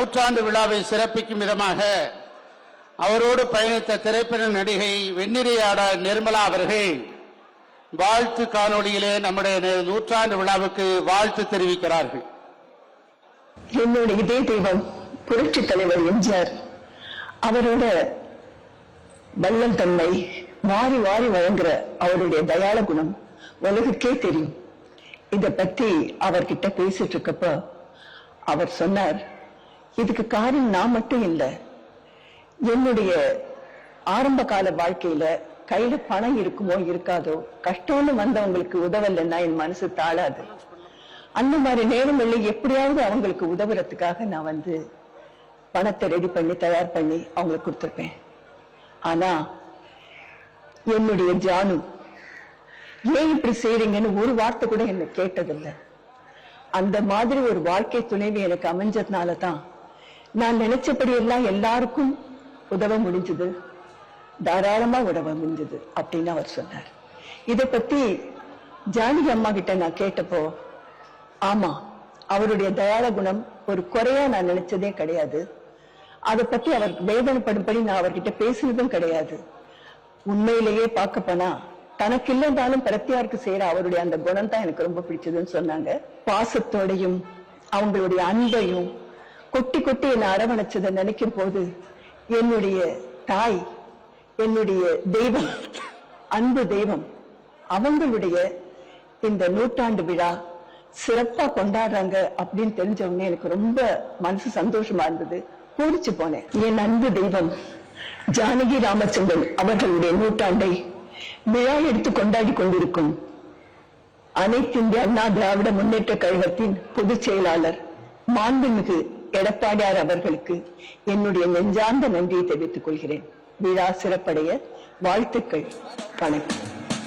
நூற்றாண்டு விழாவை சிறப்பிக்கும் விதமாக அவரோடு பயணித்த திரைப்பட நடிகை வெண்ணிறையாட நிர்மலா அவர்கள் வாழ்த்து காணொளியிலே நம்முடைய நூற்றாண்டு விழாவுக்கு வாழ்த்து தெரிவிக்கிறார்கள். என்னுடைய இதே தெய்வம் புரட்சி தலைவர் எம்ஜிஆர். அவரோட வள்ளல் தன்மை, வாரி வாரி வழங்குற அவருடைய தயாள குணம் உலகுக்கே தெரியும். இத பத்தி அவர்கிட்ட பேசிட்டு இருக்கப்ப அவர் சொன்னார், இதுக்கு காரணம் நான் மட்டும் இல்ல, என்னுடைய ஆரம்ப கால வாழ்க்கையில கையில பணம் இருக்குமோ இருக்காதோ, கஷ்டம்னு வந்தவங்களுக்கு உதவலைன்னா என் மனசு தாழாது. அந்த மாதிரி நேரங்களில் எப்படியாவது அவங்களுக்கு உதவுறதுக்காக நான் பணத்தை ரெடி பண்ணி தயார் பண்ணி அவங்களுக்கு கொடுத்துருப்பேன். ஆனா என்னுடைய ஜானு ஏன் இப்படி செய்றீங்கன்னு ஒரு வார்த்தை கூட என்ன கேட்டதில்லை. அந்த மாதிரி ஒரு வாழ்க்கை துணைவி எனக்கு அமைஞ்சதுனாலதான் நான் நினைச்சபடி எல்லாம் எல்லாருக்கும் உதவ முடிஞ்சது, தாராளமா உதவ முடிஞ்சது அப்படின்னு அவர் சொன்னார். இத பத்தி ஜானகி அம்மா கிட்ட நான் கேட்டப்போ, ஆமா, அவருடைய தயாள குணம் ஒரு குறையா நான் நினைச்சதே கிடையாது. அதை பத்தி அவர் வேதனைப்படும்படி நான் அவர்கிட்ட பேசினதும் கிடையாது. உண்மையிலேயே பார்க்க போனா தனக்கு இல்லைந்தாலும் பிரத்தியாருக்கு செய்யற அவருடைய அந்த குணம் தான் எனக்கு ரொம்ப பிடிச்சதுன்னு சொன்னாங்க. பாசத்தோடையும் அவங்களுடைய அன்பையும் கொட்டி கொட்டி என்னை அரவணைச்சதை நினைக்கும் போது என்னுடைய தாய், என்னுடைய தெய்வம், அன்பு தெய்வம், அவங்களுடைய இந்த நூற்றாண்டு விழா சிறப்பா கொண்டாடுறாங்க அப்படின்னு தெரிஞ்ச உடனே எனக்கு ரொம்ப மனசு சந்தோஷமா இருந்தது. பூரிச்சு போனேன். என் அன்பு தெய்வம் ஜானகி ராமச்சந்திரன் அவர்களுடைய நூற்றாண்டை விழா எடுத்து கொண்டாடி கொண்டிருக்கும் அனைத்து இந்திய அண்ணா திராவிட முன்னேற்ற கழகத்தின் பொதுச் செயலாளர் மாண்புமிகு எடப்பாடியார் அவர்களுக்கு என்னுடைய நெஞ்சார்ந்த நன்றியை தெரிவித்துக் கொள்கிறேன். விழா சிறப்படைய வாழ்த்துக்கள். வணக்கம்.